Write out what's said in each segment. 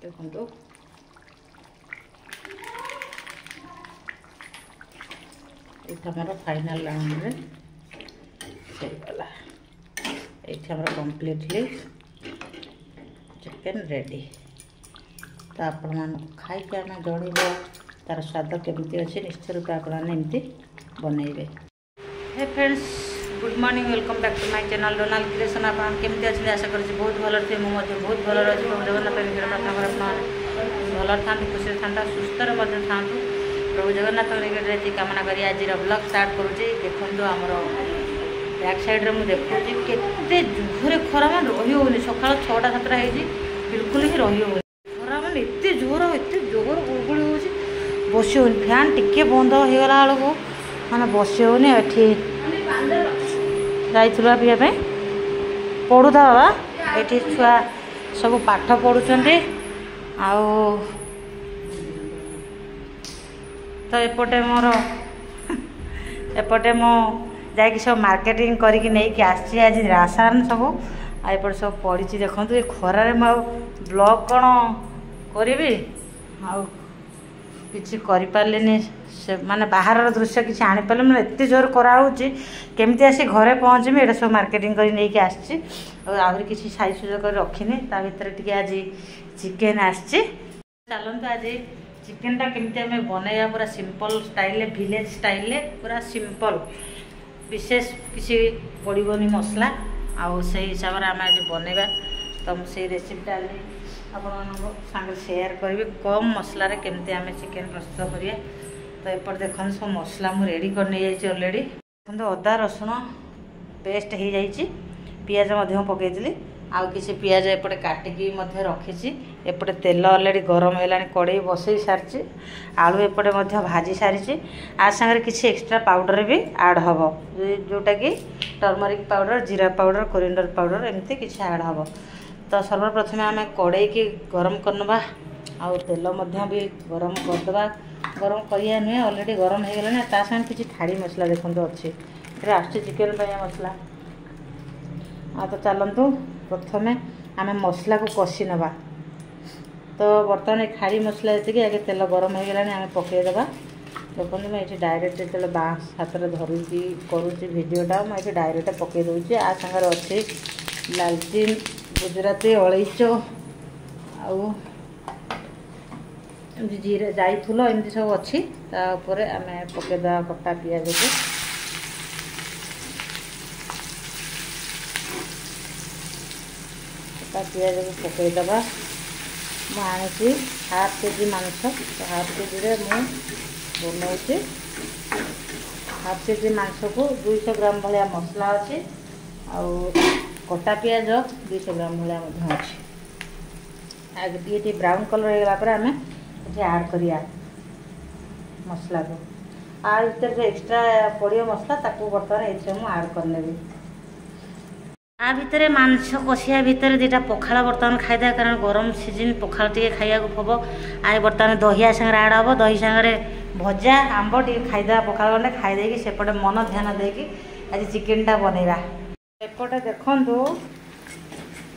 देखो ये final round रे गला ये कम्प्लीटली चिकेन रेडी। तो आपण मान खाई आम जन तार स्वाद केमती अच्छे निश्चय रूप आपमती बनइबे। Hey friends good morning welcome back to my channel Donald creation. आप केमती अच्छे आशा कर बहुत भल थे मुझे बहुत भल रही प्रभु जगन्नाथ प्रार्थना कर भल था खुशी था सुस्थ था प्रभु जगन्नाथ निकट कामना करी आज ब्लॉग स्टार्ट करुँच। देखो आमर बैक साइड मुझे देखुची केते जोरे खरा मान रही होनी सका 6टा 7टा हो बिल्कुल ही रही हो खरा मान एत जोर गुड़गुड़ी हो बस हो फैन टिके बंद हो गला बेलू मैंने बस होनी ये जाइए पीवा पढ़ुता बाबा ये छुआ सब पाठ पढ़ुंट तो एपटे मोर एपटे मो जाकि सब मार्केटिंग करके नहीं आसी आज राशन सब आपटे सब पड़ी देखो ये खरारे मो ब्लॉग कौन करी किसी करें से माने बाहर दृश्य किसी आनीपारे मैंने एत जोर कराऊँगी केमती आसी घरे पहुँचमी ये सब मार्केटिंग कर नहीं आसी आहरी किसी साई सुजोग रखिनी ता भर टे आज चिकेन आसी चलते आज चिकेनटा केमती आम बनइबा पूरा सिंपल स्टाइल विलेज स्टाइल पूरा सिंपल विशेष किसी पड़ोनी मसला आउ से हिसाब से आम आज बनइबा। तो मुझे रेसिपीटा आज आप शेयर करी कम मसलार केमती आम चिकेन प्रस्तुत करिए। तो एपट देखो सब मसला मुझे रेडी कर नहीं जाइए ऑलरेडी देखो अदा रसुण पेस्ट हो जाइए पियाज पकईली आउ किसी पियाज एपटे काटिकी रखी एपटे तेल ऑलरेडी गरम है कड़े बसई सारी आलू एपटे भाजी सारी आ सागर किसी एक्स्ट्रा पाउडर भी ऐड हम जोटा कि टर्मरिक पाउडर जीरा पाउडर कोरिएंडर पाउडर एमती किसी ऐड हम। तो सर्वप्रथमे आम कड़े की गरम करनबा आउ तेल भी गरम करदे गरम करिया नुहे ऑलरेडी गरम हो गलानी ता संगे किसी थाड़ी मसला देखो अच्छे आसुची चिकेन मसला तो चलतु प्रथमे आम मसला को कषि नवा। तो बर्तमान खाड़ी मसला जी आगे तेल गरम हो गलानी आम पकईदेवा देखो मुझे डायरेक्ट जो बाँस हाथ में धरुची करुँची भिडटा मुझे डायरेक्ट पकई दूसरी आ सागर अच्छे लालचीन गुजराती अलैच आउ जीरा जाइफुल एमती सब अच्छी तापर आम पकईदा कटा पियाज को पियाज को पकईदबा मुझे हाफ केजी मांस तो हाफ केजी मुझे बनाऊँगी हाफ केजी मांस को 200 ग्राम भाया मसला अच्छे आउ कटा पियाज 200 ग्राम भाया अच्छे आगे ये ब्राउन कलर हो गला आम ये ऐड करिया मसला को आ भर जो एक्स्ट्रा पड़ो मसला ताकू बर्तमान ये मुझे ऐड करनेबी आ भितर मांस कषिया भितर दुटा पखाड़ बर्तमान खाईदे कारण गरम सीजन पखाड़ टे खाया हम आ बर्तमान दहिया सागर ऐड हम दही सागर भजा आंब टे खाईदे पखाड़ गंडे खाईदे सेपटे मन ध्यान देकी आज चिकेनटा बनइबा। एपटे देखु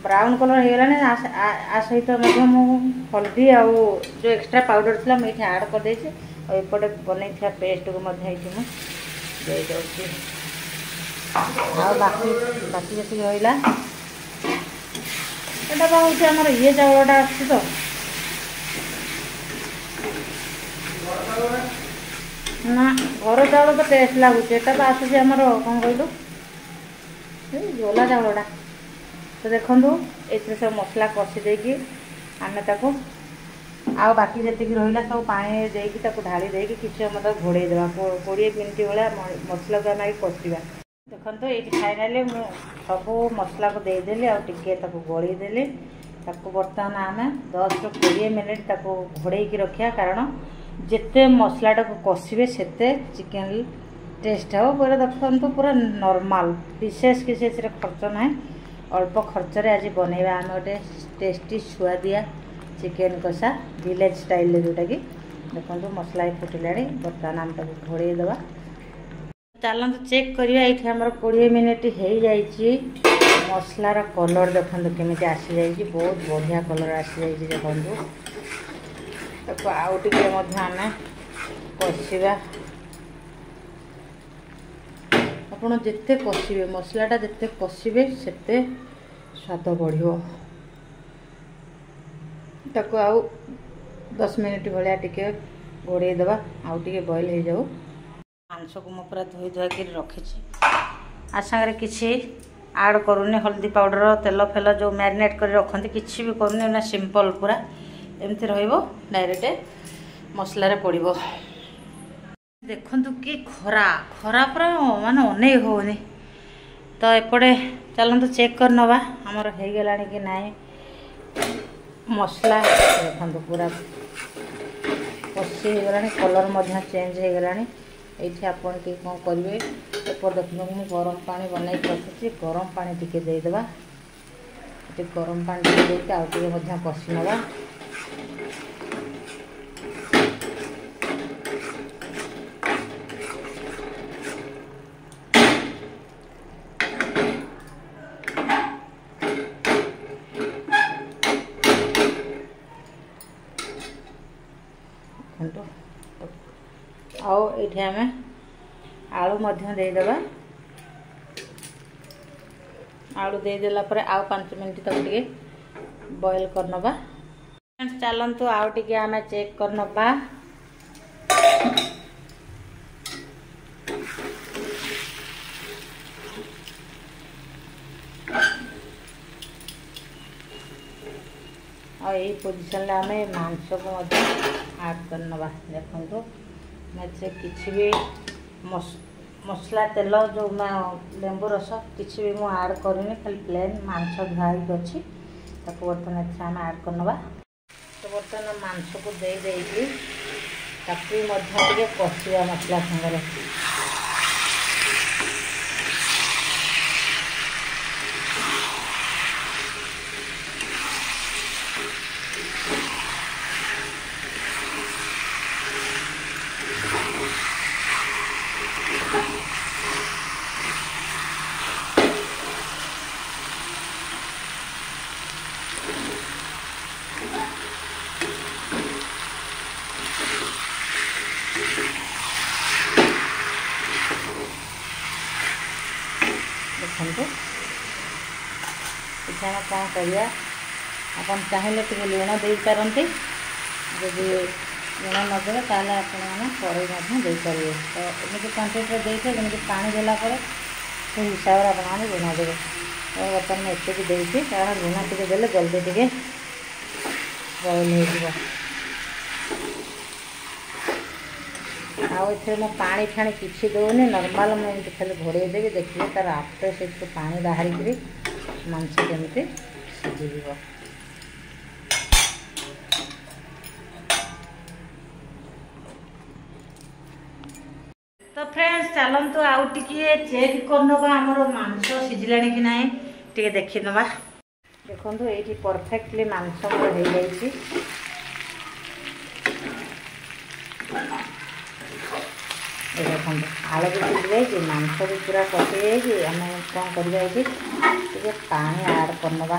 ब्राउन कलर हो गलानी आ सहित हल्दी आउ जो एक्स्ट्रा पाउडर थी मुझे ऐड करदे एपटे बनई पेस्ट को दे दूसरी बाकी बाकी जी रहा यहाँ हूँ आमर ये चाउलटा आस तो ना घर चाउल तो टेस्ट लगुच एटा तो आसूसी आमर कौन कहलु गोला चाउलटा। तो देखो ये सब मसला कषि देकी आम ताको आ बाकी जी रहा सब पानी देकी ढाली देकी किसी मतलब घोड़े देवा 20 मिनट भाया मसला को आम कषा देखो तो ये फाइनाली सब मसला को देदेली आगे गलीदेली बर्तमान आम 10 ରୁ 20 मिनिट घोड़े रखा कारण जिते मसलाटा को कषिबे सेते चिकेन टेस्ट हो पूरा देखो पूरा नॉर्मल विशेष किसी खर्च ना अल्प खर्च आज बनइबा आम गोटे टेस्टी सुआदिया चिकेन कषा विलेज स्टाइल जोटा कि देखो मसला फुटिला बर्तमान आम घोड़े देवा चलते चेक करिया ये आमर 20 मिनिट हो जाइए मसलार कलर देखो केमी आसी जाइए बहुत बढ़िया कलर आसी जाइए देखो ताको आउ टिके आमे कषिबा आपण जिते कषिबे मसलाटा जिते कषिबे सेते स्वाद बढ़ियो ताको आउ 10 मिनिट भाया टिके घोड़े देवा आउ टिके बॉईल हो जाऊ मांस को मु पूरा धोई धुआ कर रखी आ सागर किसी आड करूनी हल्दी पाउडर तेल फेल जो मैरिनेट कर रखते किसी भी करूनी ना सिंपल पूरा एमती रहिबो डायरेक्ट मसलार पड़ो देखु कि खरा खरा पूरा माने अनै होनी तो एपटे चलते चेक कर नवा आमर हो गला कि नाई मसला देखो पूरा कषि हो गला कलर चेंज हो गला ये आपन टी कौन करेंगे एपर देखो मुझे गरम पानी बनई रखी गरम पानी टिके देदेबा गरम पानी टिके आउ टे कषि नवा आओ ये आम आलू देदेबा आलू देदेला आउ 5 मिनट तक टे बॉईल करनबा चलतु आउ टे आम चेक करनबा और यही पोजिशन आम मांस को आड करनबा देखो मैं किसी भी मसला तेल जो लेंबू रस किसी भी मुझे आड करूनी खाली प्लेन मांस धुआई अच्छी बर्तमान आम आड करनबा तो बर्तमान मांस को दे देगी कषिया मसला सागर देखो इतना कौन करिया अपन चाहिए टे लुण दे पारती जदि लुण नदे ताले आपड़े देपारे तो एमती क्वांटिटी देते जमी पानी देला से हिसाब से आप लुण देवे तो बर्तमान मुझे एति देती कारण लुण टे देले जल्दी टे बॉईल हो आउ पानी फाणी किसी दौनी नॉर्मल मुझे खाली घोड़े देवी देखिए तार आफ्टर से पानी बाहर मांस केमती सीझ तो फ्रेंड्स चलतु आउ टे चेक करनबा आमर मांस सीझिला कि ना टे देखी नवा देखो ये परफेक्टली मांस मोर हो जाइए देखो आलू भी सीझी जाइए मांस भी पूरा कषि जाइए आम कौन कर पानी आड करनबा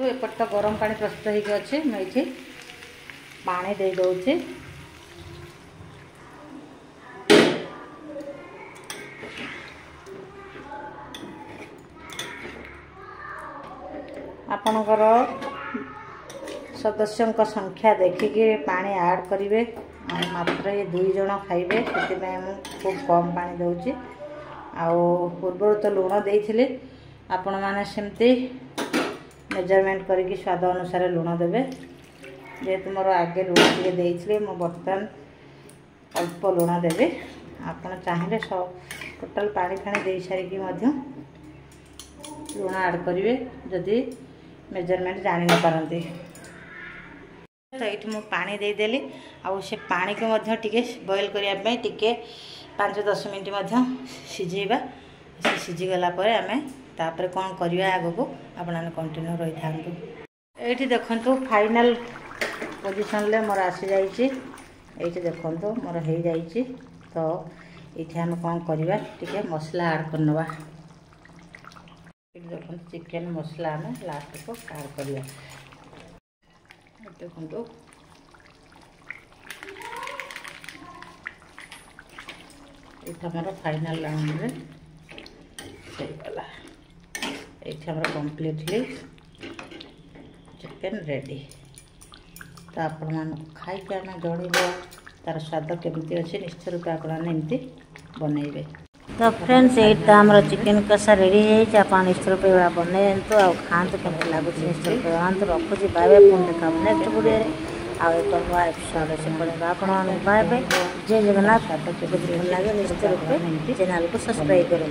एपट तो गरम पानी प्रस्तुत होगी मुझे पानी दे दूची आपणकर सदस्यों संख्या देखिकी पानी आड करेंगे मात्र ये 2 जन खाइबे से खूब कम पानी दूची पूर्व तो लुण देते आपण मैंने सेमती मेजरमेंट करके स्वाद अनुसार लुण देवे जेहेतु मोर आगे लुण टे देते मो बर्तमान अल्प लुण देवे आपड़ चाहिए टोटाल पानी फाणी दे सारिकी लुण आड करेंगे जदि मेजरमेंट जानी न पारती तो ये मुझे पानी देदेली आउ से पानी को टिके बॉईल करने टिके 5-10 मिनट सीझेबा से सीझीगला आम तापर कौन करवा आग को आपने कंटिन्यू रही था ये देखु फाइनल पोजिशन मोर आसी जाइए ये देखो मोर हो जाइए। तो ये आम कौन करवा टे मसला आड करनवा। देखो चिकेन मसला आम लास्ट को आड करवा। देखो ये फाइनल राउंड रे गला। ये कम्प्लीटली चिकेन रेडी। तो आपण मान खाई आम जन तार स्वाद केमती अच्छे निश्चित रूप आपमती बनइबे। तो फ्रेंड्स ये आम चिकेन कषा रेडी है। आप निश्चित रूप बनई तो खाते कमी लगुच निश्चित रूप बनाते। रखुची बाय बाय। पुणी देखा नेक्स्ट वीडियो एक नुआ एपिसोड से पड़ेगा। आपण बाय बाय। जय जगन्नाथ। भल लगे निश्चित रूप चैनल को सब्सक्राइब करें।